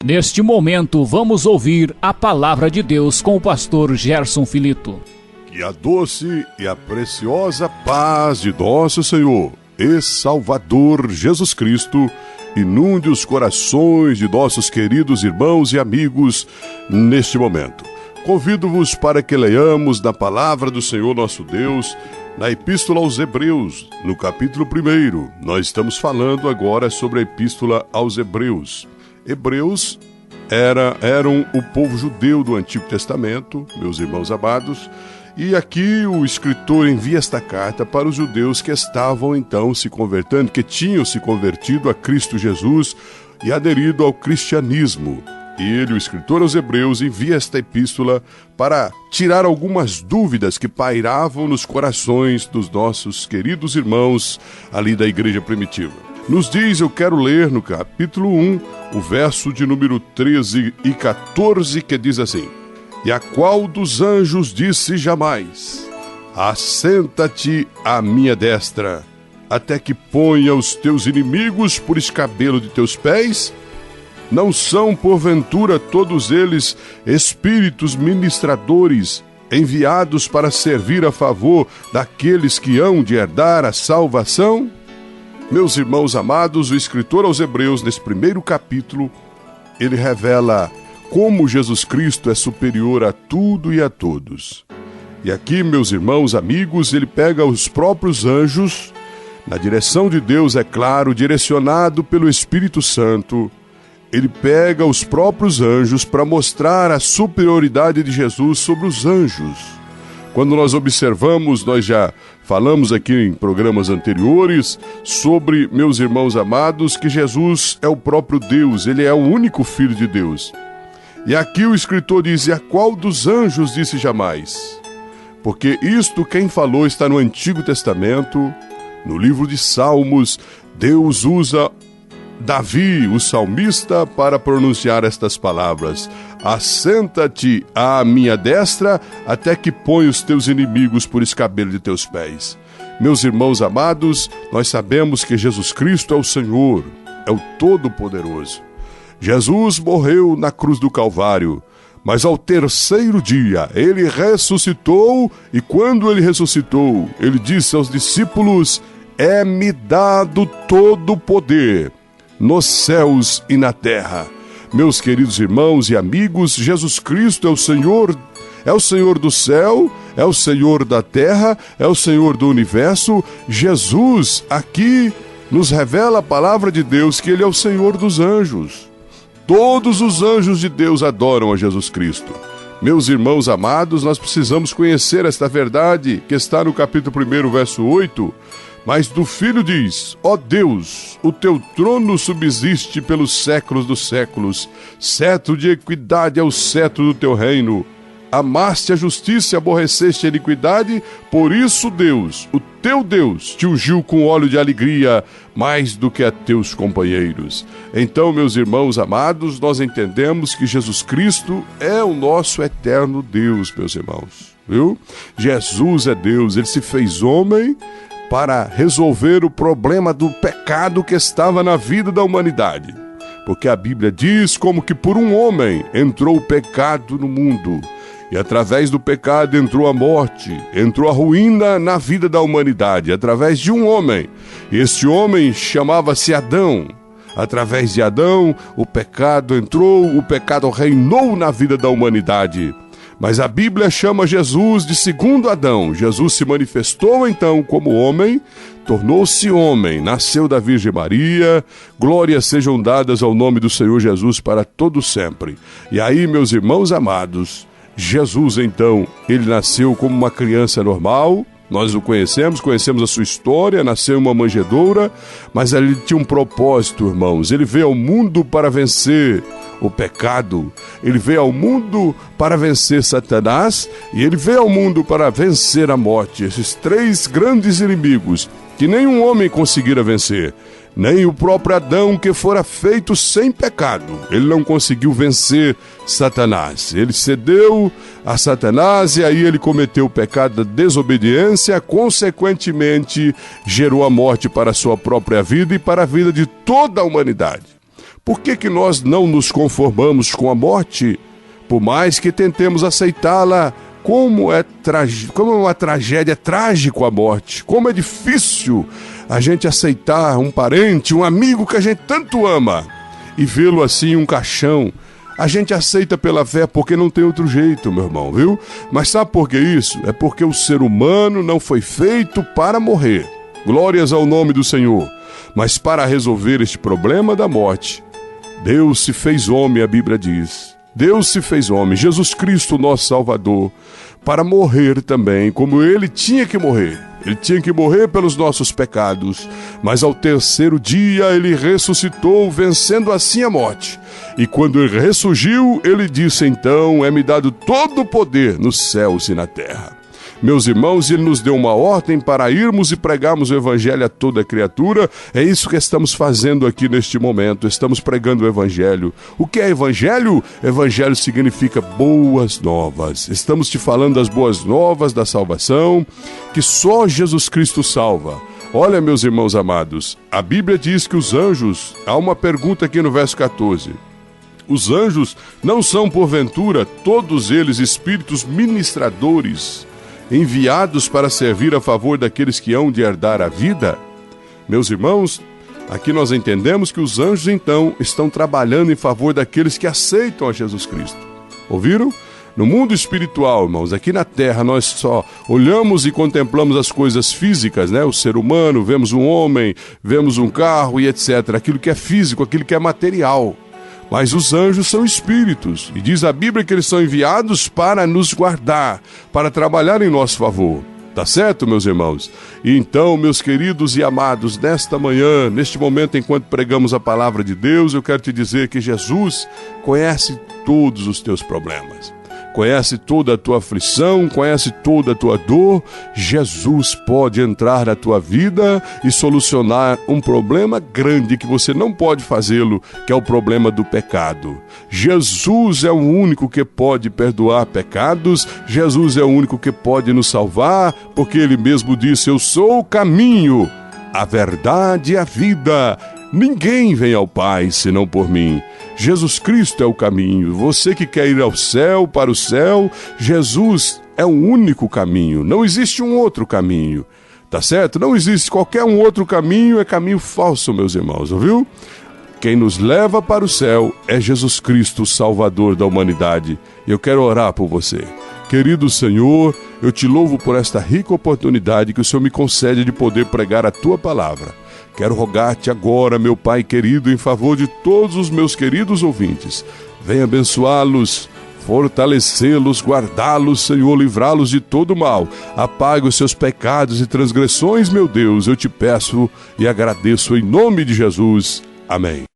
Neste momento, vamos ouvir a palavra de Deus com o pastor Gerson Filito. Que a doce e a preciosa paz de nosso Senhor e Salvador Jesus Cristo inunde os corações de nossos queridos irmãos e amigos neste momento. Convido-vos para que leiamos da palavra do Senhor nosso Deus na Epístola aos Hebreus, no capítulo 1. Nós estamos falando agora sobre a Epístola aos Hebreus. Hebreus eram o povo judeu do Antigo Testamento, meus irmãos amados, e aqui o escritor envia esta carta para os judeus que estavam então se convertendo, que tinham se convertido a Cristo Jesus e aderido ao cristianismo. E ele, o escritor aos Hebreus, envia esta epístola para tirar algumas dúvidas que pairavam nos corações dos nossos queridos irmãos ali da igreja primitiva. Nos diz, eu quero ler no capítulo 1, o verso de número 13 e 14, que diz assim: E a qual dos anjos disse jamais: Assenta-te à minha destra, até que ponha os teus inimigos por escabelo de teus pés? Não são, porventura, todos eles espíritos ministradores, enviados para servir a favor daqueles que hão de herdar a salvação? Meus irmãos amados, o escritor aos Hebreus, nesse primeiro capítulo, ele revela como Jesus Cristo é superior a tudo e a todos. E aqui, meus irmãos amigos, ele pega os próprios anjos, na direção de Deus, é claro, direcionado pelo Espírito Santo. Ele pega os próprios anjos para mostrar a superioridade de Jesus sobre os anjos. Quando nós observamos, nós já falamos aqui em programas anteriores sobre, meus irmãos amados, que Jesus é o próprio Deus, ele é o único Filho de Deus. E aqui o escritor diz: E a qual dos anjos disse jamais? Porque isto quem falou está no Antigo Testamento, no livro de Salmos. Deus usa Davi, o salmista, para pronunciar estas palavras: Assenta-te à minha destra, até que ponha os teus inimigos por escabelo de teus pés. Meus irmãos amados, nós sabemos que Jesus Cristo é o Senhor, é o Todo-Poderoso. Jesus morreu na cruz do Calvário, mas ao terceiro dia ele ressuscitou, e quando ele ressuscitou, ele disse aos discípulos: É-me dado todo o poder nos céus e na terra. Meus queridos irmãos e amigos, Jesus Cristo é o Senhor do céu, é o Senhor da terra, é o Senhor do universo. Jesus aqui nos revela a palavra de Deus que ele é o Senhor dos anjos. Todos os anjos de Deus adoram a Jesus Cristo. Meus irmãos amados, nós precisamos conhecer esta verdade que está no capítulo 1, verso 8. Mas do Filho diz: Ó Deus, o teu trono subsiste pelos séculos dos séculos, cetro de equidade é o cetro do teu reino. Amaste a justiça e aborreceste a iniquidade, por isso Deus, o teu Deus, te ungiu com óleo de alegria, mais do que a teus companheiros. Então, meus irmãos amados, nós entendemos que Jesus Cristo é o nosso eterno Deus, meus irmãos, viu? Jesus é Deus, ele se fez homem para resolver o problema do pecado que estava na vida da humanidade. Porque a Bíblia diz como que por um homem entrou o pecado no mundo, e através do pecado entrou a morte, entrou a ruína na vida da humanidade, através de um homem. Esse homem chamava-se Adão. Através de Adão, o pecado entrou, o pecado reinou na vida da humanidade. Mas a Bíblia chama Jesus de segundo Adão. Jesus se manifestou então como homem, tornou-se homem, nasceu da Virgem Maria. Glórias sejam dadas ao nome do Senhor Jesus para todo sempre. E aí, meus irmãos amados, Jesus então, ele nasceu como uma criança normal. Nós o conhecemos a sua história, nasceu em uma manjedoura, mas ele tinha um propósito, irmãos. Ele veio ao mundo para vencer o pecado, ele veio ao mundo para vencer Satanás, e ele veio ao mundo para vencer a morte. Esses três grandes inimigos que nenhum homem conseguira vencer, nem o próprio Adão, que fora feito sem pecado, ele não conseguiu vencer Satanás. Ele cedeu a Satanás e aí ele cometeu o pecado da desobediência, consequentemente gerou a morte para a sua própria vida e para a vida de toda a humanidade. Por que nós não nos conformamos com a morte? Por mais que tentemos aceitá-la, como uma tragédia, é trágico a morte. Como é difícil a gente aceitar um parente, um amigo que a gente tanto ama e vê-lo assim, um caixão. A gente aceita pela fé porque não tem outro jeito, meu irmão, viu? Mas sabe por que isso? É porque o ser humano não foi feito para morrer. Glórias ao nome do Senhor. Mas para resolver este problema da morte, Deus se fez homem, a Bíblia diz. Deus se fez homem, Jesus Cristo, nosso Salvador, para morrer também, como Ele tinha que morrer. Ele tinha que morrer pelos nossos pecados, mas ao terceiro dia Ele ressuscitou, vencendo assim a morte. E quando Ele ressurgiu, Ele disse então, é-me dado todo o poder nos céus e na terra. Meus irmãos, Ele nos deu uma ordem para irmos e pregarmos o Evangelho a toda criatura. É isso que estamos fazendo aqui neste momento. Estamos pregando o Evangelho. O que é Evangelho? Evangelho significa boas novas. Estamos te falando das boas novas da salvação, que só Jesus Cristo salva. Olha, meus irmãos amados, a Bíblia diz que os anjos... Há uma pergunta aqui no verso 14. Os anjos não são, porventura, todos eles espíritos ministradores, enviados para servir a favor daqueles que hão de herdar a vida? Meus irmãos, aqui nós entendemos que os anjos, então, estão trabalhando em favor daqueles que aceitam a Jesus Cristo. Ouviram? No mundo espiritual, irmãos, aqui na terra, nós só olhamos e contemplamos as coisas físicas, né? O ser humano, vemos um homem, vemos um carro e etc. Aquilo que é físico, aquilo que é material. Mas os anjos são espíritos, e diz a Bíblia que eles são enviados para nos guardar, para trabalhar em nosso favor. Tá certo, meus irmãos? E então, meus queridos e amados, nesta manhã, neste momento, enquanto pregamos a palavra de Deus, eu quero te dizer que Jesus conhece todos os teus problemas. Conhece toda a tua aflição, conhece toda a tua dor. Jesus pode entrar na tua vida e solucionar um problema grande que você não pode fazê-lo, que é o problema do pecado. Jesus é o único que pode perdoar pecados, Jesus é o único que pode nos salvar, porque Ele mesmo disse, eu sou o caminho, a verdade e a vida. Ninguém vem ao Pai senão por mim. Jesus Cristo é o caminho. Você que quer ir ao céu, para o céu, Jesus é o único caminho. Não existe um outro caminho. Tá certo? Não existe qualquer um outro caminho, é caminho falso, meus irmãos, ouviu? Quem nos leva para o céu é Jesus Cristo, o Salvador da humanidade. Eu quero orar por você. Querido Senhor, eu te louvo por esta rica oportunidade que o Senhor me concede de poder pregar a tua palavra. Quero rogar-te agora, meu Pai querido, em favor de todos os meus queridos ouvintes. Venha abençoá-los, fortalecê-los, guardá-los, Senhor, livrá-los de todo mal. Apague os seus pecados e transgressões, meu Deus, eu te peço e agradeço em nome de Jesus. Amém.